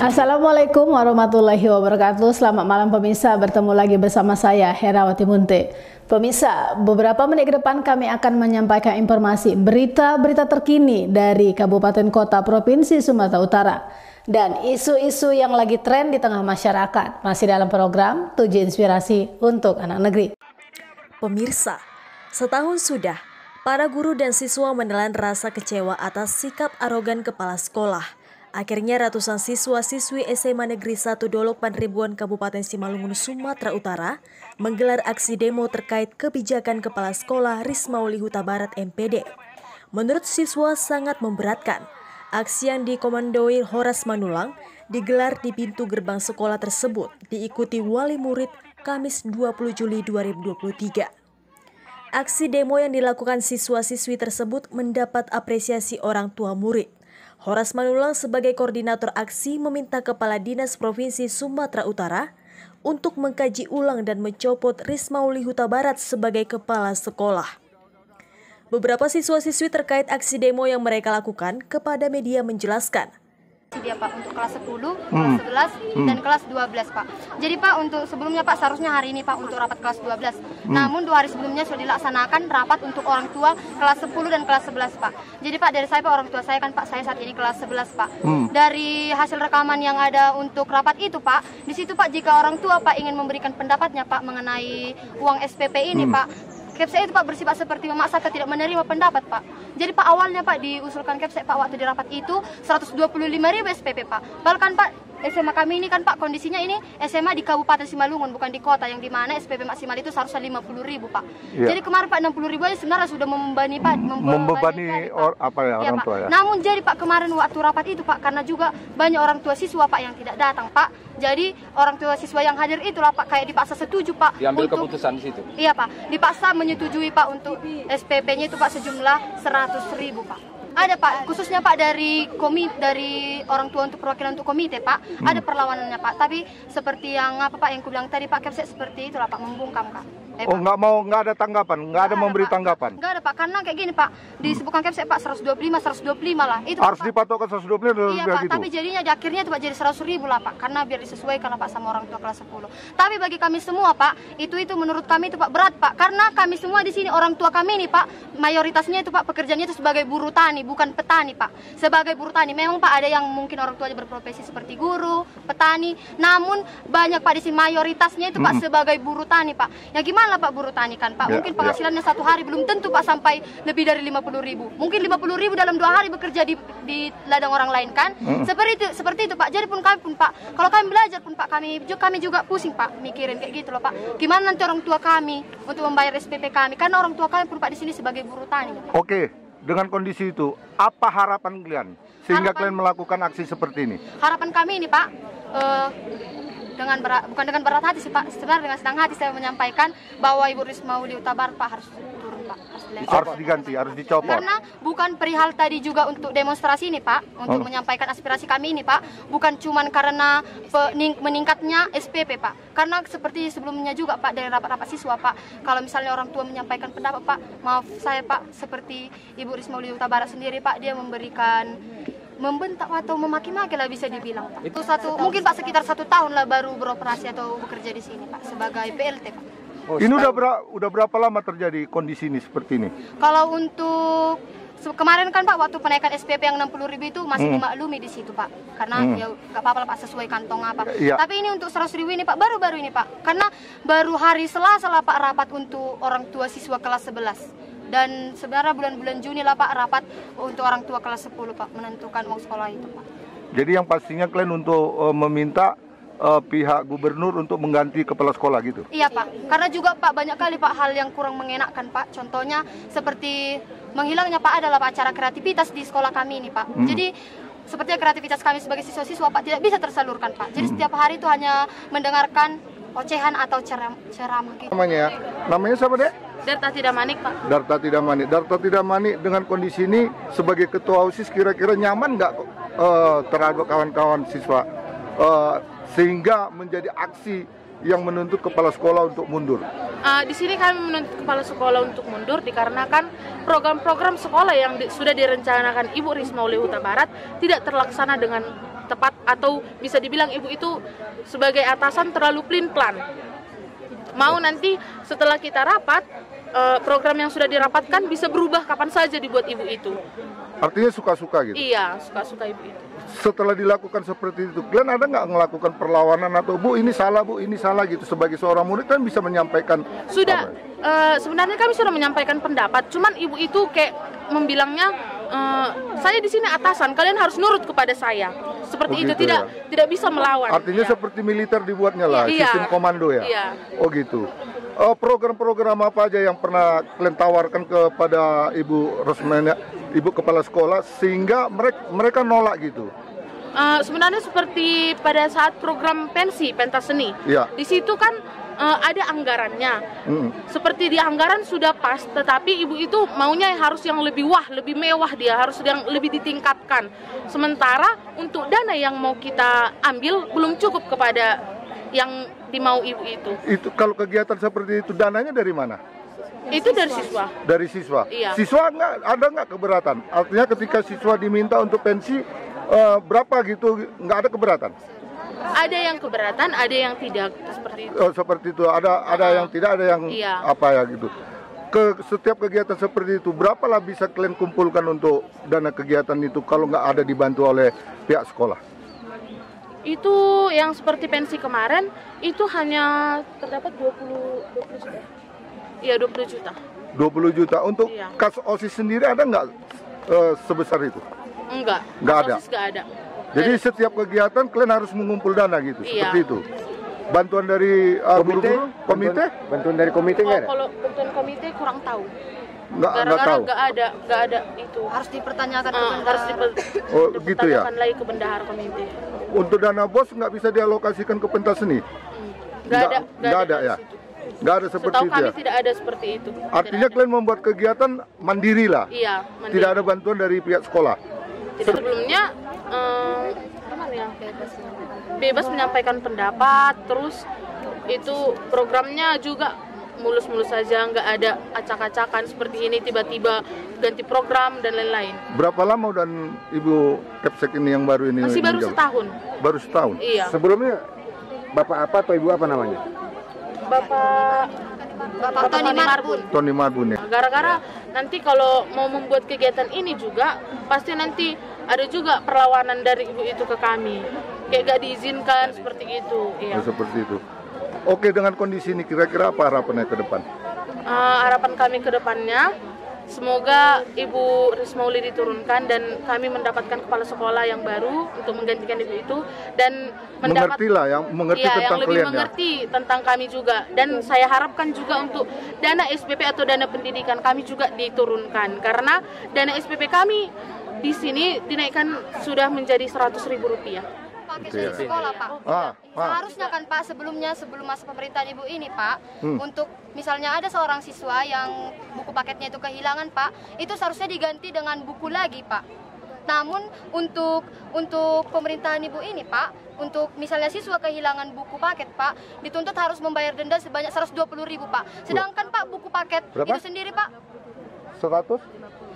Assalamualaikum warahmatullahi wabarakatuh. Selamat malam pemirsa, bertemu lagi bersama saya Herawati Munte. Pemirsa, beberapa menit ke depan kami akan menyampaikan informasi berita-berita terkini dari Kabupaten Kota Provinsi Sumatera Utara dan isu-isu yang lagi tren di tengah masyarakat. Masih dalam program 7 Inspirasi untuk Anak Negeri. Pemirsa, setahun sudah para guru dan siswa menelan rasa kecewa atas sikap arogan kepala sekolah. Akhirnya ratusan siswa-siswi SMA Negeri 1 Dolok Panribuan Kabupaten Simalungun, Sumatera Utara menggelar aksi demo terkait kebijakan Kepala Sekolah Rismauli Huta Barat MPD. Menurut siswa sangat memberatkan. Aksi yang dikomandoi Horas Manulang digelar di pintu gerbang sekolah tersebut diikuti wali murid Kamis 20 Juli 2023. Aksi demo yang dilakukan siswa-siswi tersebut mendapat apresiasi orang tua murid. Horas Manulang sebagai koordinator aksi meminta Kepala Dinas Provinsi Sumatera Utara untuk mengkaji ulang dan mencopot Rismauli Huta Barat sebagai kepala sekolah. Beberapa siswa-siswi terkait aksi demo yang mereka lakukan kepada media menjelaskan. Dia Pak untuk kelas 10, kelas 11, dan kelas 12 Pak. Jadi Pak untuk sebelumnya Pak seharusnya hari ini Pak untuk rapat kelas 12. Namun 2 hari sebelumnya sudah dilaksanakan rapat untuk orang tua kelas 10 dan kelas 11 Pak. Jadi Pak dari saya Pak, orang tua saya kan Pak, saya saat ini kelas 11 Pak. Dari hasil rekaman yang ada untuk rapat itu Pak, di situ Pak jika orang tua Pak ingin memberikan pendapatnya Pak mengenai uang SPP ini Pak, Kepsek itu Pak bersifat seperti memaksa atau tidak menerima pendapat Pak. Jadi Pak awalnya Pak diusulkan Kepsek Pak waktu di rapat itu 125.000 SPP Pak. Bahkan Pak SMA kami ini kan Pak kondisinya ini SMA di Kabupaten Simalungun bukan di kota, yang dimana SPP maksimal itu seharusnya 50.000 Pak. Ya. Jadi kemarin Pak 60.000 aja sebenarnya sudah membebani Pak. Membebani orang tua ya. Namun jadi Pak kemarin waktu rapat itu Pak karena juga banyak orang tua siswa Pak yang tidak datang Pak. Jadi orang tua siswa yang hadir itulah Pak kayak dipaksa setuju Pak. Diambil untuk, keputusan di situ. Iya Pak, dipaksa menyetujui Pak untuk SPP-nya itu Pak sejumlah 100.000 Pak. Ada Pak, khususnya Pak dari orang tua untuk perwakilan untuk komite Pak, ada perlawanannya Pak. Tapi seperti yang apa Pak yang kubilang tadi Pak, Kepsek seperti itulah Pak, membungkam Pak. Nggak ada tanggapan, nggak ada memberi tanggapan? Nggak ada Pak, karena kayak gini Pak, disebutkan Kepsek Pak 125 lah. Itu harus Pak, dipatokkan 125. Iya Pak, gitu. Tapi jadinya di akhirnya itu Pak jadi 100.000 lah Pak, karena biar disesuaikan lah Pak sama orang tua kelas 10. Tapi bagi kami semua Pak, itu menurut kami itu Pak berat Pak, karena kami semua di sini orang tua kami ini Pak, mayoritasnya itu Pak pekerjaannya itu sebagai buruh tani, bukan petani Pak. Sebagai buruh tani, memang Pak ada yang mungkin orang tuanya berprofesi seperti guru, petani, namun banyak Pak di sini mayoritasnya itu Pak sebagai buruh tani Pak. Ya gimana Pak buruh tani kan Pak, mungkin penghasilannya satu hari belum tentu Pak sampai lebih dari 50.000. Mungkin 50.000 dalam 2 hari bekerja di ladang orang lain kan. Seperti itu Pak. Jadi pun kami pun Pak, kalau kami belajar pun Pak, kami juga pusing Pak mikirin kayak gitu loh Pak. Gimana nanti orang tua kami untuk membayar SPP kami, karena orang tua kami pun Pak di sini sebagai buruh tani Pak. Oke. Dengan kondisi itu, apa harapan kalian sehingga kalian melakukan aksi seperti ini? Harapan kami ini Pak, bukan dengan berat hati sih Pak, sebenarnya dengan senang hati saya menyampaikan bahwa Ibu Rismauli Huta Barat Pak harus turun Pak, harus diganti, harus dicopot. Karena bukan perihal tadi juga untuk demonstrasi ini Pak, untuk menyampaikan aspirasi kami ini Pak, bukan cuma karena meningkatnya SPP Pak, karena seperti sebelumnya juga Pak dari rapat-rapat siswa Pak, kalau misalnya orang tua menyampaikan pendapat Pak, maaf saya Pak, seperti Ibu Rismauli Huta Barat sendiri Pak, dia membentak atau memaki-maki lah bisa dibilang Pak. Itu mungkin Pak sekitar 1 tahun lah baru beroperasi atau bekerja di sini Pak sebagai PLT Pak. Ini udah berapa lama terjadi kondisi ini seperti ini? Kalau untuk kemarin kan Pak waktu penaikan SPP yang 60.000 itu masih dimaklumi di situ Pak, karena ya nggak apa-apa Pak sesuai kantong apa. Tapi ini untuk 100.000 ini Pak baru-baru ini Pak, karena baru hari Selasa lah Pak rapat untuk orang tua siswa kelas 11. Dan sebenarnya bulan-bulan Juni lah Pak rapat untuk orang tua kelas 10 Pak menentukan uang sekolah itu Pak. Jadi yang pastinya kalian untuk meminta pihak gubernur untuk mengganti kepala sekolah gitu? Iya Pak, karena juga Pak banyak kali Pak hal yang kurang mengenakkan Pak. Contohnya seperti menghilangnya Pak adalah Pak acara kreativitas di sekolah kami ini Pak. Jadi seperti kreativitas kami sebagai siswa-siswa Pak tidak bisa tersalurkan Pak. Jadi setiap hari itu hanya mendengarkan ocehan atau ceramah gitu. Namanya siapa Dek? Darta Tidamanik Pak. Darta Tidamanik. Darta Tidamanik dengan kondisi ini sebagai ketua OSIS kira-kira nyaman nggak terhadap kawan-kawan siswa sehingga menjadi aksi yang menuntut kepala sekolah untuk mundur? Di sini kami menuntut kepala sekolah untuk mundur dikarenakan program-program sekolah yang sudah direncanakan Ibu Risma oleh Huta Barat tidak terlaksana dengan tepat, atau bisa dibilang Ibu itu sebagai atasan terlalu pelin-pelan. Mau nanti setelah kita rapat, program yang sudah dirapatkan bisa berubah kapan saja dibuat Ibu itu. Artinya suka-suka gitu? Iya, suka-suka Ibu itu. Setelah dilakukan seperti itu, kalian ada nggak melakukan perlawanan atau Bu ini salah gitu, sebagai seorang murid kan bisa menyampaikan? Sudah, sebenarnya kami sudah menyampaikan pendapat, cuman Ibu itu kayak membilangnya, saya di sini atasan, kalian harus nurut kepada saya. Seperti itu, tidak bisa melawan. Artinya seperti militer dibuatnya lah, sistem komando ya? Iya. Oh gitu. Program-program apa aja yang pernah kalian tawarkan kepada Ibu Rosmana, Ibu Kepala Sekolah, sehingga mereka nolak gitu? Sebenarnya seperti pada saat program pensi pentas seni, di situ kan ada anggarannya. Seperti di anggaran sudah pas, tetapi Ibu itu maunya harus yang lebih lebih mewah, dia harus yang lebih ditingkatkan. Sementara untuk dana yang mau kita ambil belum cukup kepada yang dimau Ibu itu. Itu kalau kegiatan seperti itu dananya dari mana? Itu dari siswa. Dari siswa. Iya. Siswa ada nggak keberatan? Artinya ketika siswa diminta untuk pensi berapa gitu, nggak ada keberatan? Ada yang keberatan, ada yang tidak, seperti itu. Oh, seperti itu. Ada yang tidak, ada yang apa ya gitu. Setiap kegiatan seperti itu, berapa lah bisa kalian kumpulkan untuk dana kegiatan itu kalau nggak ada dibantu oleh pihak sekolah? Itu yang seperti pensi kemarin, itu hanya terdapat 20 juta. Iya, 20 juta. 20 juta. Untuk kas OSIS sendiri ada nggak sebesar itu? Enggak. Nggak ada? OSIS nggak ada. Jadi setiap kegiatan kalian harus mengumpul dana gitu, seperti itu? Bantuan dari komite? Bantuan dari komite nggak ada? Kalau bantuan komite kurang tahu. Nggak tahu? Nggak ada itu. Harus dipertanyakan ke bendahara. Harus gitu ya? lagi ke bendahara komite. Untuk dana BOS nggak bisa dialokasikan ke pentas seni? Nggak ada ya? Nggak ada seperti Setahu itu kami ya? tidak ada seperti itu. Artinya kalian membuat kegiatan mandiri lah? Iya, mandiri. Tidak ada bantuan dari pihak sekolah? Tidak, sebelumnya bebas menyampaikan pendapat, terus itu programnya juga mulus-mulus saja, nggak ada acak-acakan seperti ini tiba-tiba ganti program dan lain-lain. Berapa lama dan Ibu Kepsek ini yang baru ini? Masih baru setahun. Baru setahun? Iya. Sebelumnya Bapak apa atau Ibu apa namanya? Bapak Tony Marbun ya. Gara-gara nanti kalau mau membuat kegiatan ini juga pasti nanti ada juga perlawanan dari Ibu itu ke kami, kayak gak diizinkan seperti itu. Iya. Seperti itu. Oke, dengan kondisi ini kira-kira apa harapannya ke depan? Harapan kami ke depannya, semoga Ibu Risma Uli diturunkan dan kami mendapatkan kepala sekolah yang baru untuk menggantikan Ibu itu, dan mengerti tentang yang lebih kalian, mengerti tentang kami juga. Dan saya harapkan juga untuk dana SPP atau dana pendidikan kami juga diturunkan, karena dana SPP kami di sini dinaikkan sudah menjadi Rp100.000. Pakai sekolah, Pak. Seharusnya kan Pak, sebelum masa pemerintahan Ibu ini, Pak, untuk misalnya ada seorang siswa yang buku paketnya itu kehilangan, Pak, itu seharusnya diganti dengan buku lagi, Pak. Namun untuk pemerintahan Ibu ini, Pak, untuk misalnya siswa kehilangan buku paket, Pak, dituntut harus membayar denda sebanyak 120.000, Pak. Sedangkan Pak, buku paket itu sendiri, Pak, 100?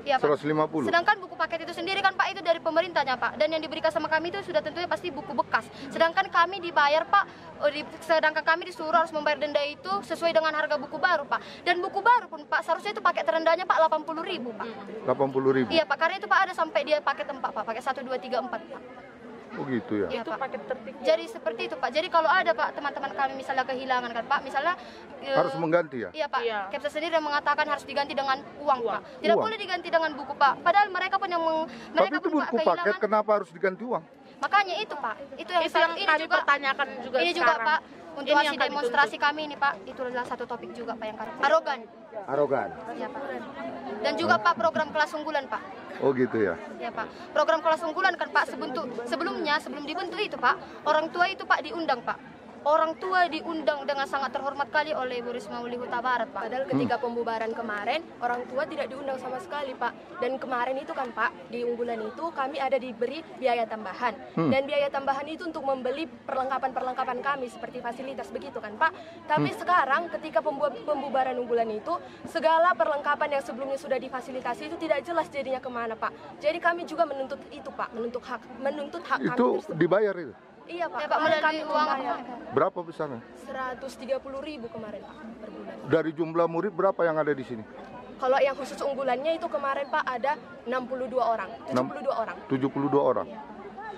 Ya, Pak. 150. Sedangkan buku paket itu sendiri kan Pak, itu dari pemerintahnya, Pak. Dan yang diberikan sama kami itu sudah tentunya pasti buku bekas. Sedangkan kami dibayar, Pak, sedangkan kami disuruh harus membayar denda itu sesuai dengan harga buku baru, Pak. Dan buku baru pun, Pak, seharusnya itu paket terendahnya, Pak, 80.000, Pak. 80.000? Iya, Pak, karena itu Pak ada sampai dia paket 4, Pak, paket 1, 2, 3, 4, Pak. Oh gitu ya? Iya, itu Pak. paket tertib. Jadi seperti itu, Pak. Jadi kalau ada, Pak, teman-teman kami misalnya kehilangan kan, Pak, misalnya harus mengganti ya? Iya, Pak. Iya. Kepsa sendiri yang mengatakan harus diganti dengan uang, Pak. Tidak boleh diganti dengan buku, Pak. Padahal mereka pun yang Tapi itu buku paket kenapa harus diganti uang? Makanya itu, Pak. Itu yang ini kami juga pertanyakan juga ini sekarang. juga, Pak. Untuk aksi demonstrasi kami ini, Pak, itu adalah satu topik juga, Pak, yang kami Arogan. Iya, Pak. Dan juga, Pak, program kelas unggulan, Pak. Oh gitu ya? Iya, Pak. Program kelas unggulan kan, Pak, sebelum dibentuk itu, Pak, orang tua itu, Pak, diundang, Pak. orang tua diundang dengan sangat terhormat kali oleh Bu Risma Uli Huta Barat, Pak. Padahal ketika pembubaran kemarin, orang tua tidak diundang sama sekali, Pak. Dan kemarin itu kan, Pak, di unggulan itu kami ada diberi biaya tambahan. Dan biaya tambahan itu untuk membeli perlengkapan-perlengkapan kami seperti fasilitas begitu kan, Pak. Tapi sekarang ketika pembubaran unggulan itu, segala perlengkapan yang sebelumnya sudah difasilitasi itu tidak jelas jadinya kemana, Pak. Jadi kami juga menuntut itu, Pak, menuntut hak kami itu tersebut. Dibayar itu? Iya, Pak. Ya, Pak, melalui uang berapa besarnya? 130.000 kemarin, Pak, per bulan. Dari jumlah murid berapa yang ada di sini? Kalau yang khusus unggulannya itu kemarin, Pak, ada 72 orang. 72 orang.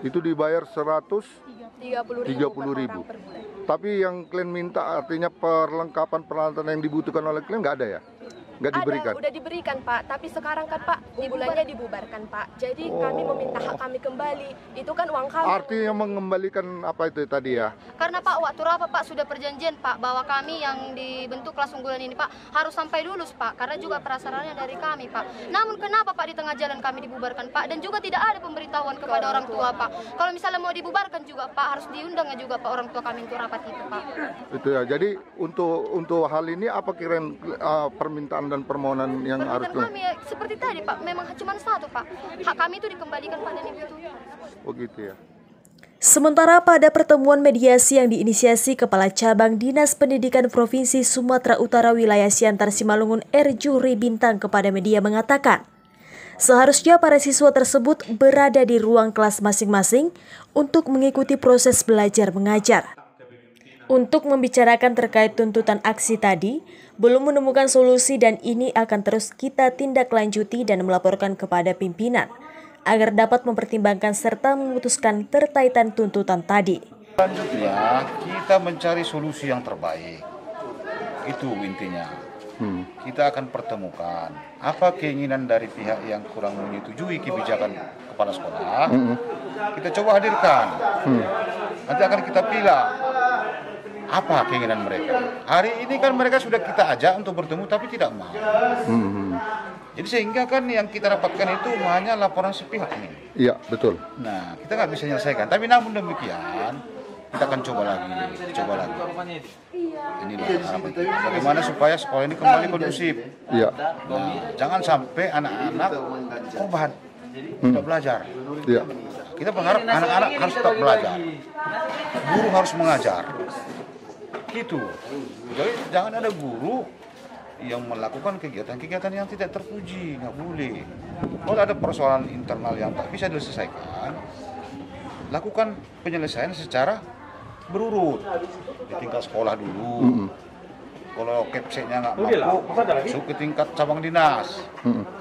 Itu dibayar 130.000 per bulan. Tapi yang kalian minta artinya perlengkapan peralatan yang dibutuhkan oleh kalian nggak ada ya? Nggak diberikan? Udah diberikan, Pak. Tapi sekarang kan, Pak, unggulannya dibubarkan, Pak. Jadi kami meminta hak kami kembali. Itu kan uang kami. Artinya mengembalikan apa itu tadi ya? Karena Pak, waktu rapat Pak sudah perjanjian Pak bahwa kami yang dibentuk kelas unggulan ini Pak harus sampai lulus Pak, karena juga prasyaratnya dari kami Pak. Namun kenapa Pak di tengah jalan kami dibubarkan Pak, dan juga tidak ada pemberitahuan kepada orang tua Pak. Kalau misalnya mau dibubarkan juga Pak harus diundangnya juga Pak orang tua kami untuk rapat itu Pak. Itu ya. Jadi untuk hal ini apa kira-kira permintaan dan permohonan yang harus kami ya, seperti tadi Pak, memang cuma satu Pak, hak kami itu dikembalikan Pak dan itu. Oh gitu ya. Sementara pada pertemuan mediasi yang diinisiasi Kepala Cabang Dinas Pendidikan Provinsi Sumatera Utara Wilayah Siantar Simalungun Juri Bintang kepada media mengatakan, seharusnya para siswa tersebut berada di ruang kelas masing-masing untuk mengikuti proses belajar mengajar. Untuk membicarakan terkait tuntutan aksi tadi, belum menemukan solusi dan ini akan terus kita tindak lanjuti dan melaporkan kepada pimpinan agar dapat mempertimbangkan serta memutuskan terkaitan tuntutan tadi. Selanjutnya kita mencari solusi yang terbaik. Itu intinya. Kita akan pertemukan apa keinginan dari pihak yang kurang menyetujui kebijakan kepala sekolah. Kita coba hadirkan. Nanti akan kita pilih apa keinginan mereka. Hari ini kan mereka sudah kita ajak untuk bertemu tapi tidak mau. Jadi sehingga kan yang kita dapatkan itu hanya laporan sepihak nih. Iya, betul. Nah, kita nggak bisa menyelesaikan. Tapi namun demikian, kita akan coba lagi. Inilah harapan kita. Bagaimana supaya sekolah ini kembali kondusif. Iya. Nah, jangan sampai anak-anak korban tidak belajar. Iya. Kita berharap anak-anak harus tetap belajar. Guru harus mengajar. Gitu. Jadi jangan ada guru yang melakukan kegiatan-kegiatan yang tidak terpuji, nggak boleh. Kalau ada persoalan internal yang tak bisa diselesaikan, lakukan penyelesaian secara berurut di tingkat sekolah dulu. Kalau kepseknya nggak mampu, masuk ke tingkat cabang dinas.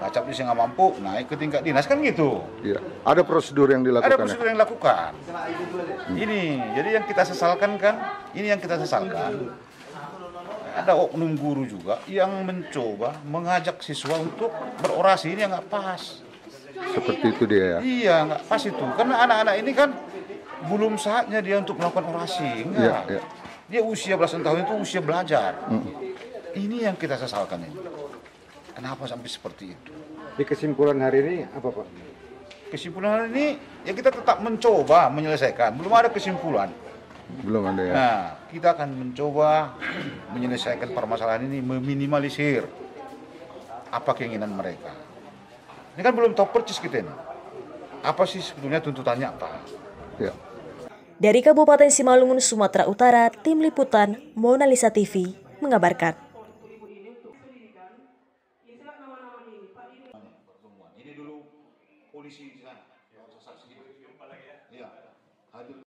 Kacap bisa nggak mampu, naik ke tingkat dinas, kan gitu. Iya. Ada prosedur yang dilakukan. Ada prosedur yang dilakukan. Ini, jadi yang kita sesalkan kan, ini yang kita sesalkan. Ada oknum guru juga yang mencoba mengajak siswa untuk berorasi, ini yang nggak pas. Seperti itu dia ya? Iya, nggak pas itu. Karena anak-anak ini kan belum saatnya dia untuk melakukan orasi. Enggak. Iya. Dia usia belasan tahun itu usia belajar. Ini yang kita sesalkan ini. Kenapa sampai seperti itu? Di kesimpulan hari ini apa Pak? Kesimpulan hari ini ya kita tetap mencoba menyelesaikan. Belum ada kesimpulan. Belum ada ya? Nah, kita akan mencoba menyelesaikan permasalahan ini, meminimalisir apa keinginan mereka. Ini kan belum tahu persis kita ini. Apa sih sebetulnya tuntutannya apa? Ya. Dari Kabupaten Simalungun, Sumatera Utara, Tim Liputan Mona Lisa TV mengabarkan.